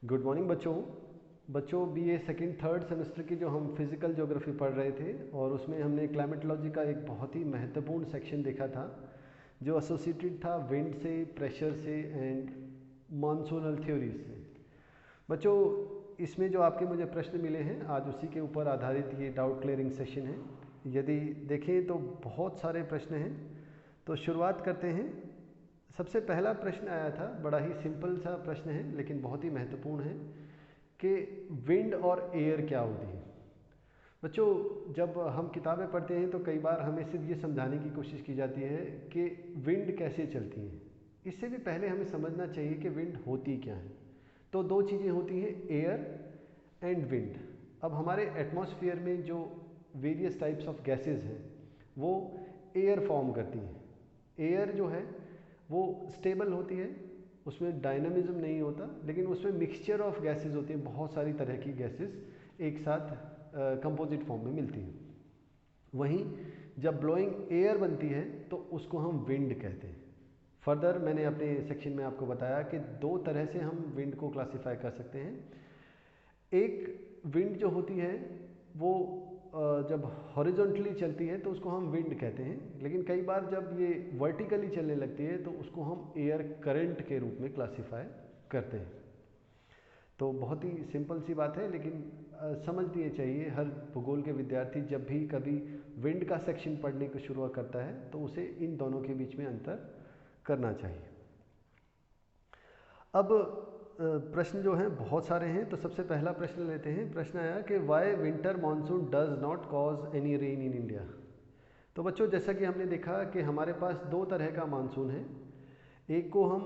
Good morning बच्चों BA second third semester की जो हम फिज़िकल ज्योग्राफी पढ़ रहे थे और उसमें हमने क्लाइमेटोलॉजी का एक बहुत ही महत्वपूर्ण सेक्शन देखा था जो एसोसिएटेड था विंड से, प्रेशर से एंड मॉनसूनल थ्योरीज से। बच्चों इसमें जो आपके मुझे प्रश्न मिले हैं आज उसी के ऊपर आधारित ये डाउट क्लियरिंग सेशन है। यदि देखें तो बहुत सारे प्रश्न हैं, तो शुरुआत करते हैं। सबसे पहला प्रश्न आया था, बड़ा ही सिंपल सा प्रश्न है लेकिन बहुत ही महत्वपूर्ण है कि विंड और एयर क्या होती है। बच्चों जब हम किताबें पढ़ते हैं तो कई बार हमें सिर्फ ये समझाने की कोशिश की जाती है कि विंड कैसे चलती है। इससे भी पहले हमें समझना चाहिए कि विंड होती क्या है। तो दो चीज़ें होती हैं, एयर एंड विंड। अब हमारे एटमॉस्फेयर में जो वेरियस टाइप्स ऑफ गैसेस हैं वो एयर फॉर्म करती हैं। एयर जो है वो स्टेबल होती है, उसमें डायनामिज्म नहीं होता, लेकिन उसमें मिक्सचर ऑफ गैसेस होती हैं। बहुत सारी तरह की गैसेस एक साथ कंपोजिट फॉर्म में मिलती हैं। वहीं जब ब्लोइंग एयर बनती है तो उसको हम विंड कहते हैं। फर्दर मैंने अपने सेक्शन में आपको बताया कि दो तरह से हम विंड को क्लासिफाई कर सकते हैं। एक विंड जो होती है वो जब हॉरिजॉन्टली चलती है तो उसको हम विंड कहते हैं, लेकिन कई बार जब ये वर्टिकली चलने लगती है तो उसको हम एयर करंट के रूप में क्लासिफाई करते हैं। तो बहुत ही सिंपल सी बात है, लेकिन समझ लिए चाहिए हर भूगोल के विद्यार्थी जब भी कभी विंड का सेक्शन पढ़ने को शुरू करता है तो उसे इन दोनों के बीच में अंतर करना चाहिए। अब प्रश्न जो हैं बहुत सारे हैं, तो सबसे पहला प्रश्न लेते हैं। प्रश्न आया कि why winter monsoon does not cause any rain in India. तो बच्चों जैसा कि हमने देखा कि हमारे पास दो तरह का मानसून है। एक को हम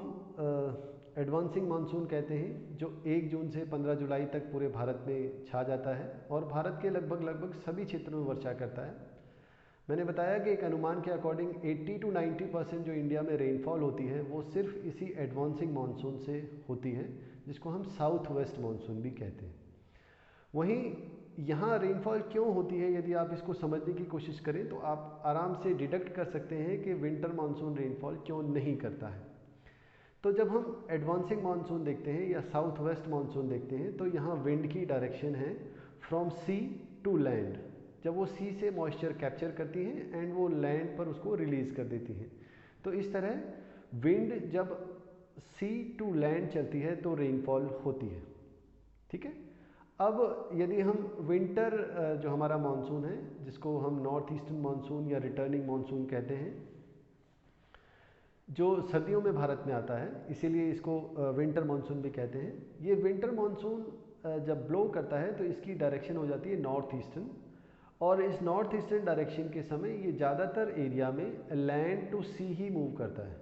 एडवांसिंग मानसून कहते हैं जो 1 जून से 15 जुलाई तक पूरे भारत में छा जाता है और भारत के लगभग सभी क्षेत्रों में वर्षा करता है। मैंने बताया कि एक अनुमान के अकॉर्डिंग 80 to 90% जो इंडिया में रेनफॉल होती है वो सिर्फ इसी एडवांसिंग मानसून से होती है, जिसको हम साउथ वेस्ट मानसून भी कहते हैं। वहीं यहाँ रेनफॉल क्यों होती है, यदि आप इसको समझने की कोशिश करें तो आप आराम से डिडक्ट कर सकते हैं कि विंटर मानसून रेनफॉल क्यों नहीं करता है। तो जब हम एडवांसिंग मानसून देखते हैं या साउथ वेस्ट मानसून देखते हैं तो यहाँ विंड की डायरेक्शन है फ्रॉम सी टू लैंड। जब वो सी से मॉइस्चर कैप्चर करती हैं एंड वो लैंड पर उसको रिलीज कर देती हैं। तो इस तरह विंड जब सी टू लैंड चलती है तो रेनफॉल होती है। ठीक है। अब यदि हम विंटर जो हमारा मानसून है जिसको हम नॉर्थ ईस्टर्न मानसून या रिटर्निंग मानसून कहते हैं, जो सर्दियों में भारत में आता है, इसीलिए इसको विंटर मानसून भी कहते हैं। ये विंटर मानसून जब ब्लो करता है तो इसकी डायरेक्शन हो जाती है नॉर्थ ईस्टर्न, और इस नॉर्थ ईस्टर्न डायरेक्शन के समय ये ज़्यादातर एरिया में लैंड टू सी ही मूव करता है।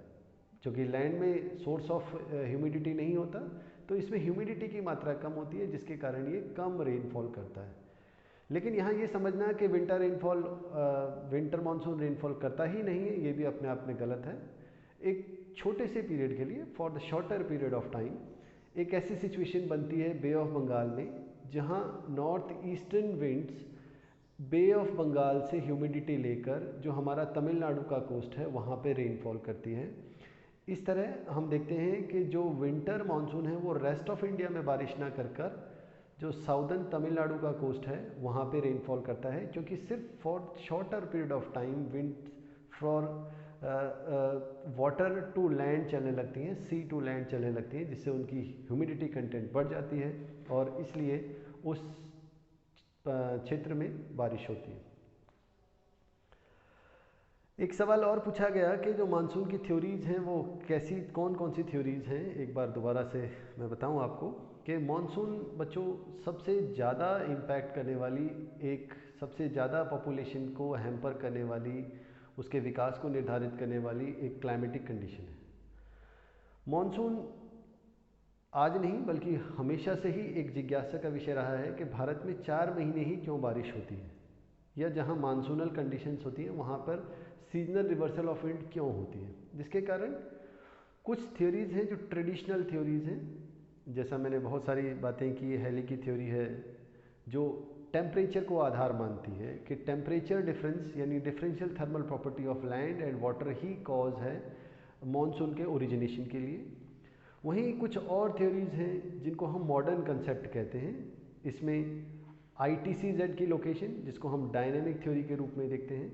क्योंकि लैंड में सोर्स ऑफ ह्यूमिडिटी नहीं होता तो इसमें ह्यूमिडिटी की मात्रा कम होती है, जिसके कारण ये कम रेनफॉल करता है। लेकिन यहाँ ये समझना कि विंटर मानसून रेनफॉल करता ही नहीं है, ये भी अपने आप में गलत है। एक छोटे से पीरियड के लिए, for the shorter period of time, एक ऐसी सिचुएशन बनती है बे ऑफ बंगाल में जहाँ north eastern winds bay of Bengal से ह्यूमिडिटी लेकर जो हमारा तमिलनाडु का कोस्ट है वहाँ पे रेनफॉल करती है। इस तरह हम देखते हैं कि जो विंटर मानसून है वो रेस्ट ऑफ इंडिया में बारिश ना कर कर जो साउदर्न तमिलनाडु का कोस्ट है वहाँ पे रेनफॉल करता है, क्योंकि सिर्फ for shorter period of time wind for water to land चलने लगती हैं, सी टू लैंड चलने लगती हैं, जिससे उनकी ह्यूमिडिटी कंटेंट बढ़ जाती है और इसलिए उस क्षेत्र में बारिश होती है। एक सवाल और पूछा गया कि जो मानसून की थ्योरीज हैं वो कौन कौन सी थ्योरीज हैं। एक बार दोबारा से मैं बताऊं आपको कि मानसून बच्चों सबसे ज़्यादा इम्पैक्ट करने वाली, एक सबसे ज़्यादा पॉपुलेशन को हैम्पर करने वाली, उसके विकास को निर्धारित करने वाली एक क्लाइमेटिक कंडीशन है। मानसून आज नहीं बल्कि हमेशा से ही एक जिज्ञासा का विषय रहा है कि भारत में 4 महीने ही क्यों बारिश होती है, या जहां मानसूनल कंडीशंस होती हैं वहां पर सीजनल रिवर्सल ऑफ विंड क्यों होती है। जिसके कारण कुछ थ्योरीज हैं जो ट्रेडिशनल थ्योरीज हैं, जैसा मैंने बहुत सारी बातें की, हैली की थ्योरी है जो टेम्परेचर को आधार मानती है कि टेम्परेचर डिफरेंस यानी differential thermal property of land and water he cause है मानसून के ओरिजिनेशन के लिए। वहीं कुछ और थ्योरीज हैं जिनको हम मॉडर्न कंसेप्ट कहते हैं। इसमें ITCZ की लोकेशन, जिसको हम डायनेमिक थ्योरी के रूप में देखते हैं,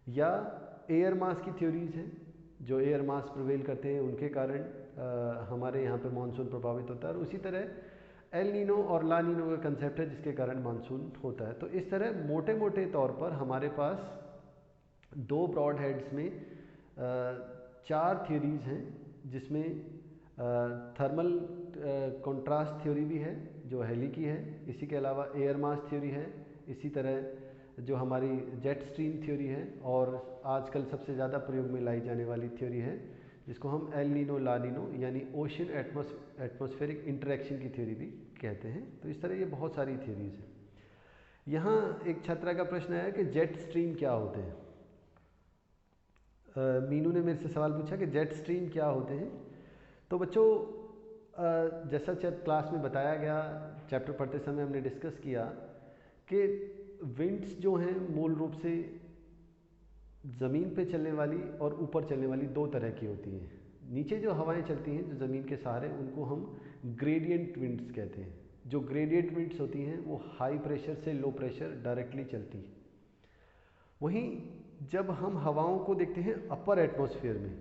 या एयर मास की थ्योरीज हैं, जो एयर मास प्रिवेल करते हैं उनके कारण हमारे यहाँ पे मानसून प्रभावित होता है। और उसी तरह एल नीनो और ला नीनो का कंसेप्ट है जिसके कारण मानसून होता है। तो इस तरह मोटे मोटे तौर पर हमारे पास दो ब्रॉड हेड्स में चार थ्योरीज हैं, जिसमें थर्मल कंट्रास्ट थ्योरी भी है जो हेली की है, इसी के अलावा एयर मास थ्योरी है, इसी तरह जो हमारी जेट स्ट्रीम थ्योरी है, और आजकल सबसे ज़्यादा प्रयोग में लाई जाने वाली थ्योरी है जिसको हम एल नीनो ला नीनो यानी ओशन एटमॉस्फेरिक इंटरेक्शन की थ्योरी भी कहते हैं। तो इस तरह ये बहुत सारी थ्योरीज हैं। यहाँ एक छात्रा का प्रश्न आया कि जेट स्ट्रीम क्या होते हैं। मीनू ने मेरे से सवाल पूछा कि जेट स्ट्रीम क्या होते हैं। तो बच्चों, जैसा क्लास में बताया गया, चैप्टर पढ़ते समय हमने डिस्कस किया कि विंड्स जो हैं मूल रूप से ज़मीन पे चलने वाली और ऊपर चलने वाली दो तरह की होती हैं। नीचे जो हवाएं चलती हैं जो ज़मीन के सहारे, उनको हम ग्रेडियंट विंड्स कहते हैं। जो ग्रेडियंट विंड्स होती हैं वो हाई प्रेशर से लो प्रेशर डायरेक्टली चलती हैं। वहीं जब हम हवाओं को देखते हैं अपर एटमॉस्फेयर में,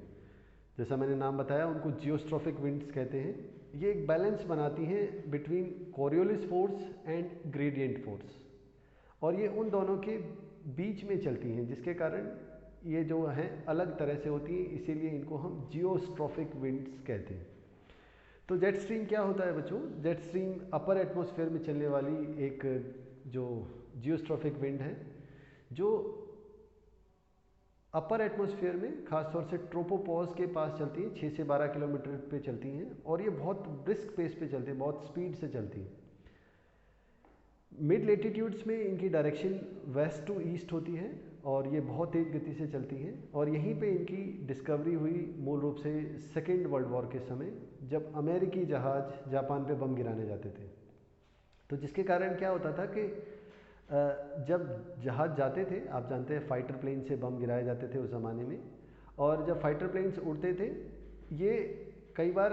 जैसा मैंने नाम बताया, उनको जियोस्ट्रॉफिक विंड्स कहते हैं। ये एक बैलेंस बनाती हैं between Coriolis force and gradient force, और ये उन दोनों के बीच में चलती हैं, जिसके कारण ये जो हैं अलग तरह से होती हैं, इसीलिए इनको हम जियोस्ट्रॉफिक विंड्स कहते हैं। तो जेट स्ट्रीम क्या होता है बच्चों? जेट स्ट्रीम अपर एटमॉस्फेयर में चलने वाली एक जो जियोस्ट्रॉफिक विंड है, जो अपर एटमॉस्फेयर में खासतौर से ट्रोपोपॉज के पास चलती है, 6 से 12 किलोमीटर पे चलती हैं, और ये बहुत ब्रिस्क पेस पे चलती है, बहुत स्पीड से चलती है। मिड लेटीट्यूड्स में इनकी डायरेक्शन वेस्ट टू ईस्ट होती है और ये बहुत तेज़ गति से चलती हैं, और यहीं पे इनकी डिस्कवरी हुई मूल रूप से सेकेंड वर्ल्ड वॉर के समय, जब अमेरिकी जहाज़ जापान पे बम गिराने जाते थे। तो जिसके कारण क्या होता था कि जब जहाज़ जाते थे, आप जानते हैं फाइटर प्लेन से बम गिराए जाते थे उस ज़माने में, और जब फाइटर प्लेन्स उड़ते थे, ये कई बार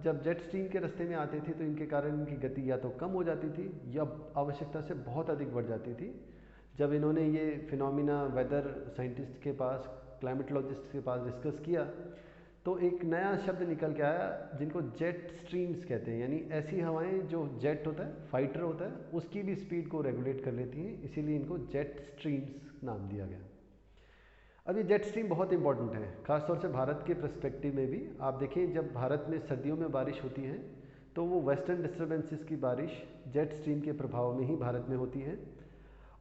जब जेट स्ट्रीम के रास्ते में आते थे तो इनके कारण इनकी गति या तो कम हो जाती थी या आवश्यकता से बहुत अधिक बढ़ जाती थी। जब इन्होंने ये फिनोमिना वेदर साइंटिस्ट के पास, क्लाइमेटोलॉजिस्ट के पास डिस्कस किया, तो एक नया शब्द निकल के आया जिनको जेट स्ट्रीम्स कहते हैं। यानी ऐसी हवाएं जो जेट होता है, फाइटर होता है, उसकी भी स्पीड को रेगुलेट कर लेती हैं, इसीलिए इनको जेट स्ट्रीम्स नाम दिया गया। अब ये जेट स्ट्रीम बहुत इंपॉर्टेंट है, खासतौर से भारत के पर्सपेक्टिव में भी। आप देखिए, जब भारत में सर्दियों में बारिश होती है तो वो वेस्टर्न डिस्टर्बेंसेस की बारिश जेट स्ट्रीम के प्रभाव में ही भारत में होती है,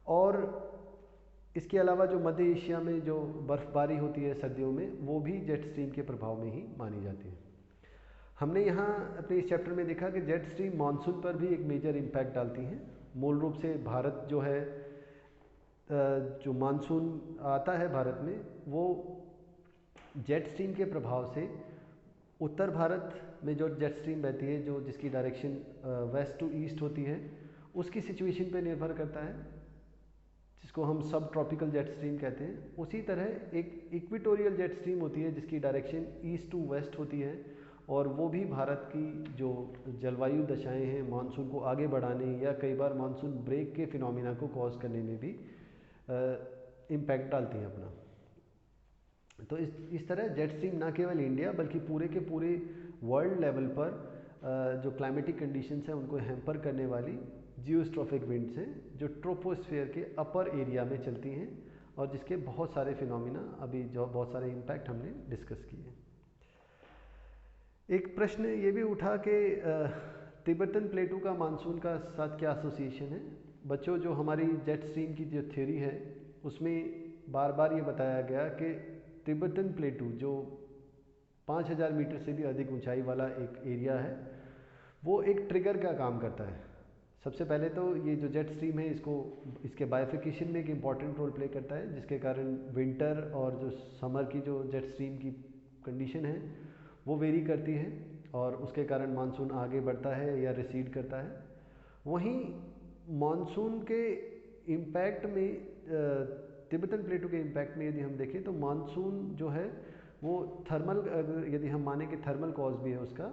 और इसके अलावा जो मध्य एशिया में जो बर्फ़बारी होती है सर्दियों में, वो भी जेट स्ट्रीम के प्रभाव में ही मानी जाती है। हमने यहाँ अपने इस चैप्टर में देखा कि जेट स्ट्रीम मानसून पर भी एक मेजर इम्पैक्ट डालती हैं। मूल रूप से भारत जो है, जो मानसून आता है भारत में, वो जेट स्ट्रीम के प्रभाव से उत्तर भारत में जो जेट स्ट्रीम बहती है, जो जिसकी डायरेक्शन वेस्ट टू ईस्ट होती है, उसकी सिचुएशन पे निर्भर करता है, जिसको हम सब ट्रॉपिकल जेट स्ट्रीम कहते हैं। उसी तरह एक इक्वेटोरियल जेट स्ट्रीम होती है जिसकी डायरेक्शन ईस्ट टू वेस्ट होती है, और वो भी भारत की जो जलवायु दशाएं हैं, मानसून को आगे बढ़ाने या कई बार मानसून ब्रेक के फिनोमिना को कॉज करने में भी इम्पैक्ट डालती हैं अपना। तो इस तरह जेट स्ट्रीम ना केवल इंडिया बल्कि पूरे के पूरे वर्ल्ड लेवल पर जो क्लाइमेटिक कंडीशंस हैं उनको हैम्पर करने वाली जियोस्ट्रॉफिक विंड्स हैं, जो ट्रोपोस्फेयर के अपर एरिया में चलती हैं, और जिसके बहुत सारे फिनोमिना, अभी जो बहुत सारे इम्पैक्ट हमने डिस्कस किए। एक प्रश्न ये भी उठा कि तिब्बतन प्लेटू का मानसून का साथ क्या एसोसिएशन है। बच्चों, जो हमारी जेट स्ट्रीम की जो थ्योरी है उसमें बार बार ये बताया गया कि तिब्बतन प्लेटू जो 5000 मीटर से भी अधिक ऊंचाई वाला एक एरिया है, वो एक ट्रिगर का काम करता है। सबसे पहले तो ये जो जेट स्ट्रीम है, इसके बाइफिकेशन में एक इम्पॉर्टेंट रोल प्ले करता है, जिसके कारण विंटर और जो समर की जो जेट स्ट्रीम की कंडीशन है वो वेरी करती है, और उसके कारण मानसून आगे बढ़ता है या रिसीड करता है। वहीं मानसून के इम्पैक्ट में, तिब्बतन प्लेटू के इम्पैक्ट में यदि हम देखें तो मानसून जो है वो थर्मल, यदि हम माने कि थर्मल कॉज भी है उसका,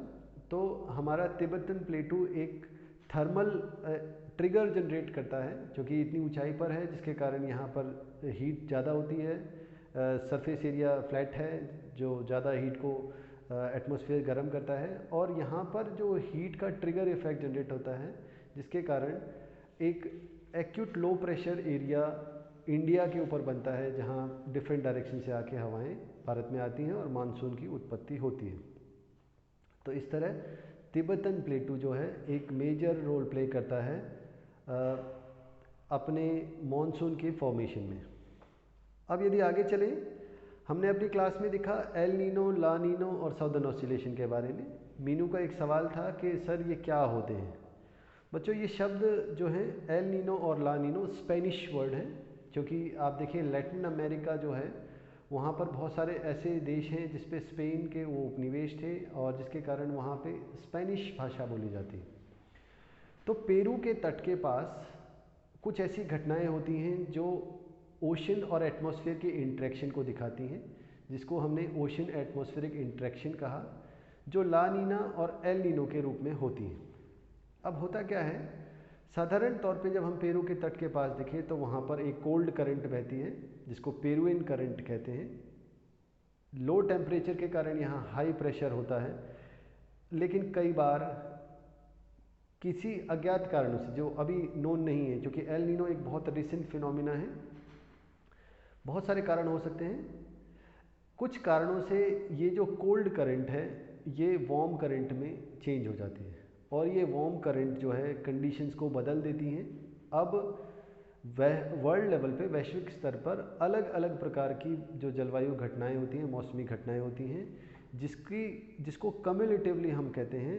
तो हमारा तिब्बतन प्लेटू एक थर्मल ट्रिगर जनरेट करता है जो कि इतनी ऊंचाई पर है, जिसके कारण यहाँ पर हीट ज़्यादा होती है। सरफेस एरिया फ्लैट है जो ज़्यादा हीट को एटमॉस्फेयर गर्म करता है, और यहाँ पर जो हीट का ट्रिगर इफेक्ट जनरेट होता है, जिसके कारण एक acute low pressure area India के ऊपर बनता है, जहाँ डिफरेंट डायरेक्शन से आके हवाएं भारत में आती हैं और मानसून की उत्पत्ति होती है। तो इस तरह तिब्बतन प्लेटू जो है एक मेजर रोल प्ले करता है अपने मॉनसून के फॉर्मेशन में। अब यदि आगे चलें, हमने अपनी क्लास में देखा एल नीनो, ला नीनो और साउदर्न ऑसिलेशन के बारे में। मीनू का एक सवाल था कि सर ये क्या होते हैं। बच्चों ये शब्द जो हैं एल नीनो और ला नीनो स्पेनिश वर्ड हैं, क्योंकि आप देखिए लैटिन अमेरिका जो है वहाँ पर बहुत सारे ऐसे देश हैं जिस पे स्पेन के वो उपनिवेश थे और जिसके कारण वहाँ पे स्पेनिश भाषा बोली जाती है। तो पेरू के तट के पास कुछ ऐसी घटनाएं होती हैं जो ओशन और एटमॉस्फेयर के इंटरेक्शन को दिखाती हैं, जिसको हमने ओशन एटमॉस्फेरिक इंटरेक्शन कहा, जो ला नीना और एल नीनो के रूप में होती हैं। अब होता क्या है, साधारण तौर पे जब हम पेरू के तट के पास देखें तो वहाँ पर एक कोल्ड करंट बहती है जिसको पेरुविन करंट कहते हैं। लो टेम्परेचर के कारण यहाँ हाई प्रेशर होता है, लेकिन कई बार किसी अज्ञात कारणों से जो अभी नोन नहीं है, क्योंकि एल नीनो एक बहुत रिसेंट फिनोमिना है, बहुत सारे कारण हो सकते हैं। कुछ कारणों से ये जो कोल्ड करंट है ये वार्म करंट में चेंज हो जाती है, और ये वार्म करंट जो है कंडीशंस को बदल देती हैं। अब वर्ल्ड लेवल पे, वैश्विक स्तर पर अलग अलग प्रकार की जो जलवायु घटनाएं होती हैं, मौसमी घटनाएं होती हैं, जिसको कम्युलेटिवली हम कहते हैं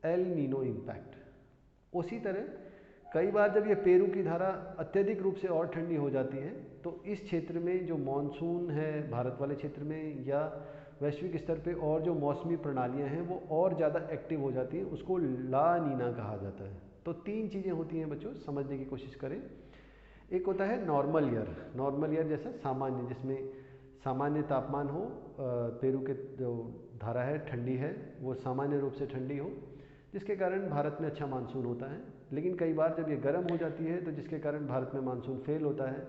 एल नीनो इम्पैक्ट। उसी तरह कई बार जब ये पेरू की धारा अत्यधिक रूप से और ठंडी हो जाती है तो इस क्षेत्र में जो मानसून है भारत वाले क्षेत्र में या वैश्विक स्तर पे और जो मौसमी प्रणालियां हैं वो और ज़्यादा एक्टिव हो जाती हैं, उसको ला नीना कहा जाता है। तो तीन चीज़ें होती हैं बच्चों, समझने की कोशिश करें। एक होता है नॉर्मल ईयर, नॉर्मल ईयर जैसा सामान्य, जिसमें सामान्य तापमान हो, पेरू के जो धारा है ठंडी है वो सामान्य रूप से ठंडी हो, जिसके कारण भारत में अच्छा मानसून होता है। लेकिन कई बार जब ये गर्म हो जाती है तो जिसके कारण भारत में मानसून फेल होता है,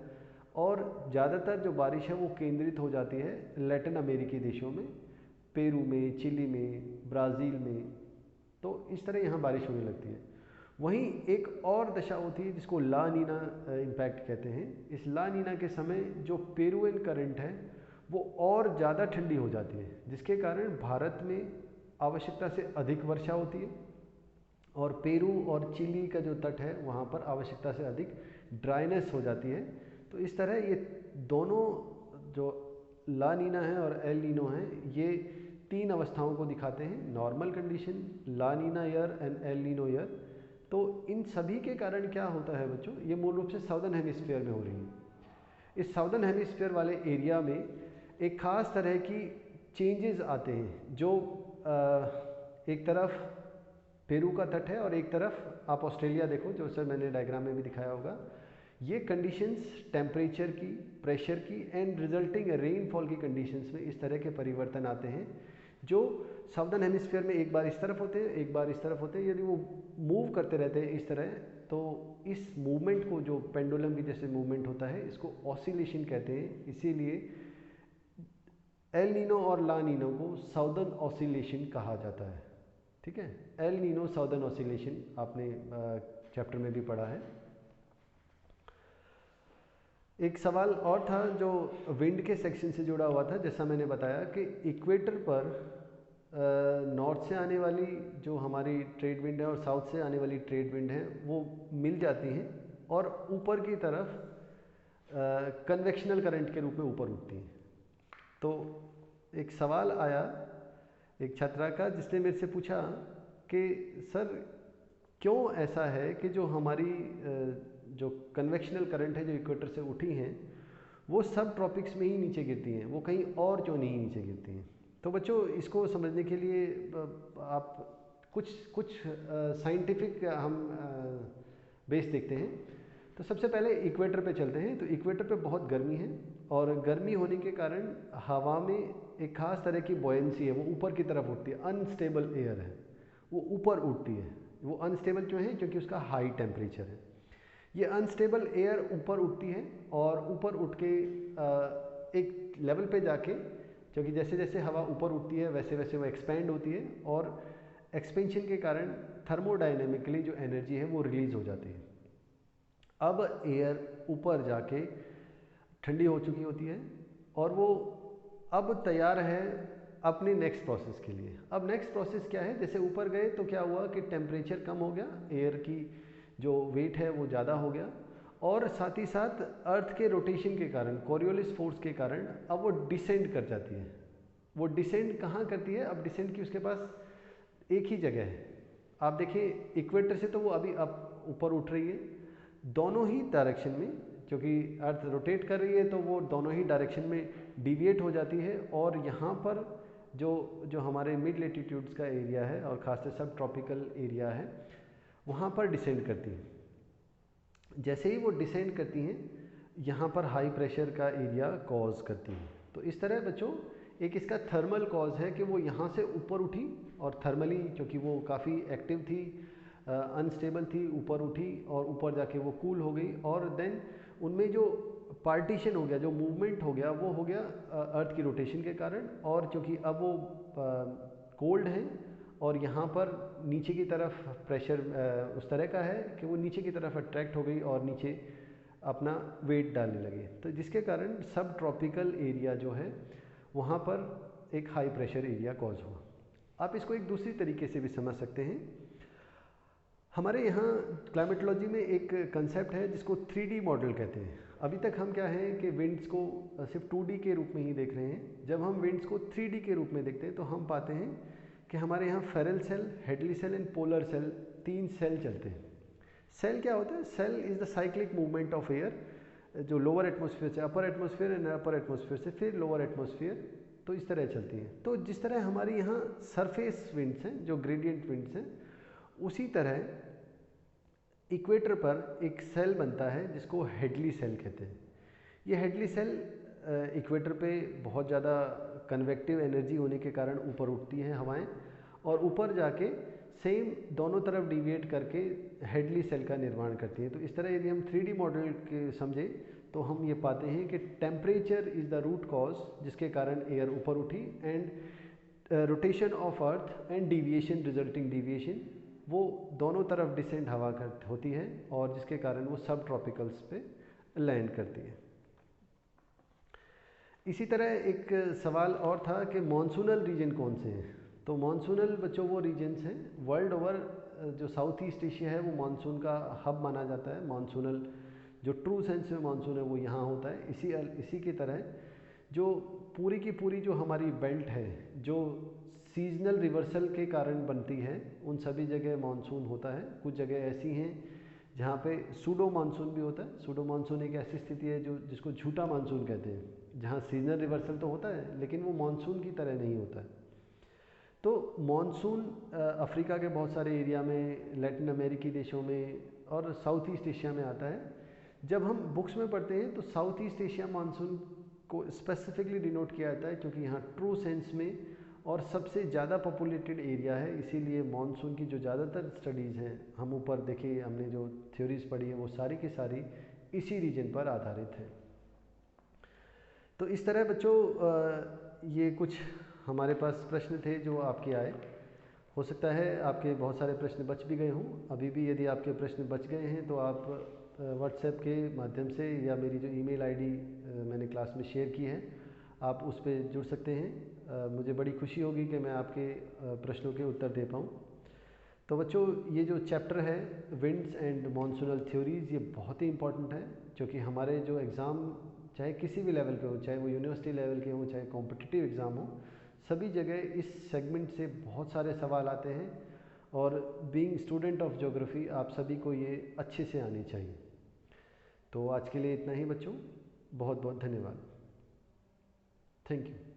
और ज़्यादातर जो बारिश है वो केंद्रित हो जाती है लैटिन अमेरिकी देशों में, पेरू में, चिली में, ब्राज़ील में। तो इस तरह यहाँ बारिश होने लगती है। वहीं एक और दशा होती है जिसको ला नीना इम्पैक्ट कहते हैं। इस ला नीना के समय जो पेरुविन करंट है वो और ज़्यादा ठंडी हो जाती है, जिसके कारण भारत में आवश्यकता से अधिक वर्षा होती है, और पेरू और चिली का जो तट है वहाँ पर आवश्यकता से अधिक ड्राइनेस हो जाती है। तो इस तरह ये दोनों जो ला नीना है और एल नीनो है ये तीन अवस्थाओं को दिखाते हैं, normal condition, La Nina year and El Nino year. तो इन सभी के कारण क्या होता है बच्चों, ये मूल रूप से साउदर्न हेमिस्फीयर में हो रही है। इस साउदर्न हेमिस्फीयर वाले एरिया में एक ख़ास तरह की चेंजेस आते हैं, जो एक तरफ पेरू का तट है और एक तरफ आप ऑस्ट्रेलिया देखो, जो सर मैंने डायग्राम में भी दिखाया होगा। ये कंडीशंस टेम्परेचर की, प्रेशर की एंड रिजल्टिंग रेनफॉल की कंडीशंस में इस तरह के परिवर्तन आते हैं, जो साउदर्न हेमिस्फीयर में एक बार इस तरफ होते हैं, एक बार इस तरफ होते हैं। यदि वो मूव करते रहते हैं इस तरह, तो इस मूवमेंट को, जो पेंडुलम की जैसे मूवमेंट होता है, इसको ऑसिलेशन कहते हैं। इसीलिए एल नीनो और ला नीनो को साउदर्न ऑसिलेशन कहा जाता है। ठीक है, एल नीनो साउदर्न ऑसिलेशन आपने चैप्टर में भी पढ़ा है। एक सवाल और था जो विंड के सेक्शन से जुड़ा हुआ था। जैसा मैंने बताया कि इक्वेटर पर नॉर्थ से आने वाली जो हमारी ट्रेड विंड है और साउथ से आने वाली ट्रेड विंड है वो मिल जाती हैं और ऊपर की तरफ कन्वेक्शनल करंट के रूप में ऊपर उठती हैं। तो एक सवाल आया एक छात्रा का, जिसने मेरे से पूछा कि सर क्यों ऐसा है कि जो हमारी जो कन्वेक्शनल करंट है जो इक्वेटर से उठी हैं वो सब ट्रॉपिक्स में ही नीचे गिरती हैं, वो कहीं और क्यों नहीं नीचे गिरती हैं। तो बच्चों इसको समझने के लिए आप कुछ साइंटिफिक हम बेस देखते हैं। तो सबसे पहले इक्वेटर पे चलते हैं। तो इक्वेटर पे बहुत गर्मी है और गर्मी होने के कारण हवा में एक खास तरह की बॉयंसी है, वो ऊपर की तरफ उठती है, अनस्टेबल एयर है। वो ऊपर उठती है। वो अनस्टेबल क्यों है? क्योंकि उसका हाई टेम्परेचर है। ये अनस्टेबल एयर ऊपर उठती है और ऊपर उठ के एक लेवल पे जाके, क्योंकि जैसे जैसे हवा ऊपर उठती है वैसे वैसे वो एक्सपेंड होती है और एक्सपेंशन के कारण थर्मोडायनेमिकली जो एनर्जी है वो रिलीज हो जाती है। अब एयर ऊपर जाके ठंडी हो चुकी होती है और वो अब तैयार है अपने नेक्स्ट प्रोसेस के लिए। अब नेक्स्ट प्रोसेस क्या है? जैसे ऊपर गए तो क्या हुआ कि टेम्परेचर कम हो गया, एयर की जो वेट है वो ज़्यादा हो गया और साथ ही साथ अर्थ के रोटेशन के कारण, कोरियोलिस फोर्स के कारण अब वो डिसेंड कर जाती है। वो डिसेंड कहाँ करती है? अब डिसेंड की उसके पास एक ही जगह है। आप देखिए इक्वेटर से तो वो अभी अब ऊपर उठ रही है दोनों ही डायरेक्शन में, क्योंकि अर्थ रोटेट कर रही है तो वो दोनों ही डायरेक्शन में डिविएट हो जाती है और यहाँ पर जो हमारे मिड लेटीट्यूड्स का एरिया है और खासकर सब ट्रॉपिकल एरिया है वहाँ पर डिसेंड करती हैं। जैसे ही वो डिसेंड करती हैं यहाँ पर हाई प्रेशर का एरिया कॉज करती हैं। तो इस तरह बच्चों एक इसका थर्मल कॉज है कि वो यहाँ से ऊपर उठी और थर्मली, क्योंकि वो काफ़ी एक्टिव थी, अनस्टेबल थी, ऊपर उठी और ऊपर जाके वो कूल हो गई और देन उनमें जो पार्टीशन हो गया, जो मूवमेंट हो गया वो हो गया अर्थ की रोटेशन के कारण। और क्योंकि अब वो कोल्ड है और यहाँ पर नीचे की तरफ प्रेशर उस तरह का है कि वो नीचे की तरफ अट्रैक्ट हो गई और नीचे अपना वेट डालने लगे, तो जिसके कारण सब ट्रॉपिकल एरिया जो है वहाँ पर एक हाई प्रेशर एरिया कॉज हुआ। आप इसको एक दूसरी तरीके से भी समझ सकते हैं। हमारे यहाँ क्लाइमेटोलॉजी में एक कंसेप्ट है जिसको 3D मॉडल कहते हैं। अभी तक हम क्या है कि विंड्स को सिर्फ 2D के रूप में ही देख रहे हैं। जब हम विंड्स को 3D के रूप में देखते हैं तो हम पाते हैं कि हमारे यहाँ Ferrel cell, Hadley cell and polar cell, 3 cell चलते हैं। सेल क्या होता है? Cell is the cyclic movement of air, जो लोअर एटमॉस्फेयर से upper atmosphere and upper atmosphere से फिर लोअर एटमॉस्फेयर, तो इस तरह चलती हैं। तो जिस तरह हमारे यहाँ सरफेस विंड्स हैं, जो ग्रेडियंट विंड्स हैं, उसी तरह इक्वेटर पर एक सेल बनता है जिसको हेडली सेल कहते हैं। ये हेडली सेल इक्वेटर पे बहुत ज़्यादा कन्वेक्टिव एनर्जी होने के कारण ऊपर उठती हैं हवाएं और ऊपर जाके सेम दोनों तरफ डिविएट करके हेडली सेल का निर्माण करती हैं। तो इस तरह यदि हम 3D मॉडल के समझे तो हम ये पाते हैं कि temperature is the root cause जिसके कारण एयर ऊपर उठी and rotation of earth and deviation, resulting deviation, वो दोनों तरफ डिसेंट हवा होती है और जिसके कारण वो सब ट्रॉपिकल्स पे लैंड करती है। इसी तरह एक सवाल और था कि मॉनसूनल रीजन कौन से हैं। तो मॉनसूनल बच्चों वो रीजन्स हैं वर्ल्ड ओवर, जो साउथ ईस्ट एशिया है वो मानसून का हब माना जाता है। मानसूनल जो ट्रू सेंस में मानसून है वो यहाँ होता है। इसी की तरह जो पूरी की पूरी जो हमारी बेल्ट है जो सीजनल रिवर्सल के कारण बनती है, उन सभी जगह मानसून होता है। कुछ जगह ऐसी हैं जहाँ पे सूडो मानसून भी होता है। सूडो मानसून एक ऐसी स्थिति है जिसको झूठा मानसून कहते हैं, जहाँ सीजनल रिवर्सल तो होता है लेकिन वो मानसून की तरह नहीं होता है। तो मानसून अफ्रीका के बहुत सारे एरिया में, लैटिन अमेरिकी देशों में और साउथ ईस्ट एशिया में आता है। जब हम बुक्स में पढ़ते हैं तो साउथ ईस्ट एशिया मानसून को स्पेसिफिकली डिनोट किया जाता है क्योंकि यहाँ ट्रू सेंस में और सबसे ज़्यादा पॉपुलेटेड एरिया है, इसीलिए मानसून की जो ज़्यादातर स्टडीज़ हैं, हम ऊपर देखिए हमने जो थ्योरीज पढ़ी है वो सारी की सारी इसी रीजन पर आधारित है। तो इस तरह बच्चों ये कुछ हमारे पास प्रश्न थे जो आपके आए। हो सकता है आपके बहुत सारे प्रश्न बच भी गए हों। अभी भी यदि आपके प्रश्न बच गए हैं तो आप व्हाट्सएप के माध्यम से या मेरी जो ईमेल आईडी मैंने क्लास में शेयर की है आप उस पर जुड़ सकते हैं। मुझे बड़ी खुशी होगी कि मैं आपके प्रश्नों के उत्तर दे पाऊँ। तो बच्चों ये जो चैप्टर है विंड्स एंड मॉनसूनल थ्योरीज़, ये बहुत ही इंपॉर्टेंट है क्योंकि हमारे जो एग्ज़ाम चाहे किसी भी लेवल पे हो, चाहे वो यूनिवर्सिटी लेवल के हों, चाहे कॉम्पिटिटिव एग्ज़ाम हो, सभी जगह इस सेगमेंट से बहुत सारे सवाल आते हैं और बीइंग स्टूडेंट ऑफ ज्योग्राफी आप सभी को ये अच्छे से आनी चाहिए। तो आज के लिए इतना ही बच्चों, बहुत बहुत धन्यवाद। Thank you.